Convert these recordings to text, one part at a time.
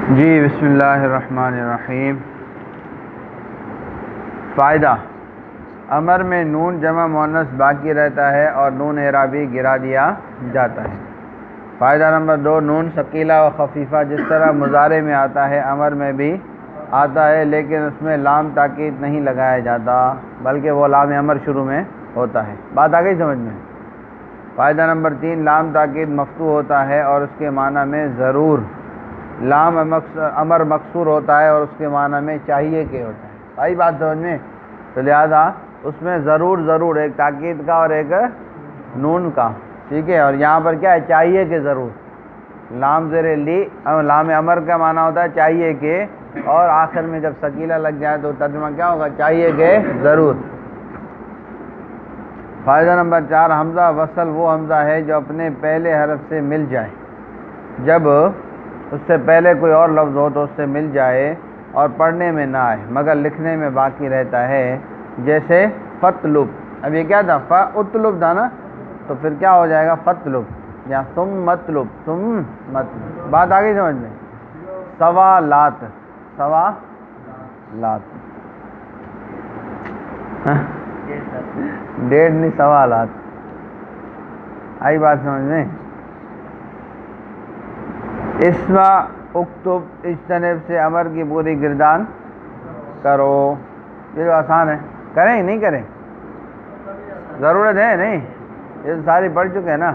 جی بسم اللہ الرحمن الرحیم۔ فائدہ: امر میں نون جمع مؤنث باقی رہتا ہے اور نون اعرابی گرا دیا جاتا ہے۔ فائدہ نمبر 2، نون ثقیلہ و خفیفہ جس طرح مضارع میں آتا ہے امر میں بھی آتا ہے، لیکن اس میں لام تاکید نہیں لگایا جاتا بلکہ وہ لام امر شروع میں ہوتا ہے۔ بات آ گئی سمجھ میں؟ فائدہ نمبر 3، لام تاکید مفتوح ہوتا ہے اور اس کے معنی میں ضرور، لام امر مکسور ہوتا ہے اور اس کے معنی میں چاہیے کہ ہوتا ہے۔ بھائی بات سمجھ میں؟ تو لہذا اس میں ضرور ایک تاکید کا اور ایک نون کا، ٹھیک ہے، اور یہاں پر کیا ہے؟ چاہیے کہ ضرور، لام زیر لی، لام امر کا معنی ہوتا ہے چاہیے کہ، اور آخر میں جب ثقیلہ لگ جائے تو ترجمہ کیا ہوگا؟ چاہیے کہ ضرور۔ فائدہ نمبر 4، حمزہ وصل وہ حمزہ ہے جو اپنے پہلے حرف سے مل جائے، جب اس سے پہلے کوئی اور لفظ ہو تو اس سے مل جائے اور پڑھنے میں نہ آئے مگر لکھنے میں باقی رہتا ہے، جیسے فطلب۔ اب یہ کیا تھا؟ فاطلب تھا نا، تو پھر کیا ہو جائے گا؟ فطلب، یا تم مطلب، تم مطلب۔ بات آ گئی سمجھ میں؟ سوالات، سوالات، ڈیڑھ نہیں سوالات، آئی بات سمجھ میں؟ اسما اکتب اجتنب سے امر کی پوری گردان کرو، یہ جو آسان ہے، کریں نہیں کریں؟ ضرورت ہے نہیں؟ یہ تو ساری پڑھ چکے ہیں نا۔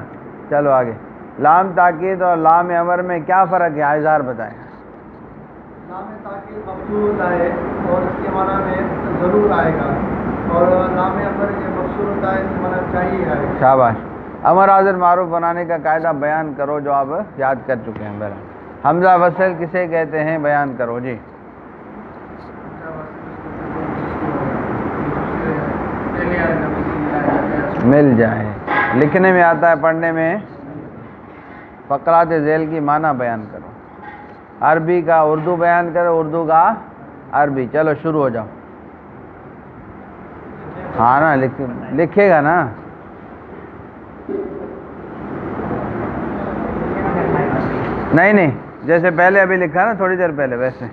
چلو آگے۔ لام تاکید اور لام امر میں کیا فرق ہے؟ اظہار بتائیں۔ لام تاکید مفتوح ہے اور اس کے معنی میں ضرور آئے گا، اور لام امر یہ مقصور ہوتا ہے، اس کے معنی چاہیے آئے گا۔ شاباش۔ امر حاضر معروف بنانے کا قاعدہ بیان کرو جو آپ یاد کر چکے ہیں۔ بہرحال حمزہ وصل کسے کہتے ہیں؟ بیان کرو جی۔ مل جائے، لکھنے میں آتا ہے، پڑھنے میں، فقرات ذیل کی معنی بیان کرو، عربی کا اردو بیان کرو، اردو کا عربی۔ چلو شروع ہو جاؤ۔ ہاں نا، لکھے گا نا؟ نہیں جیسے پہلے ابھی لکھا نا تھوڑی دیر پہلے، ویسے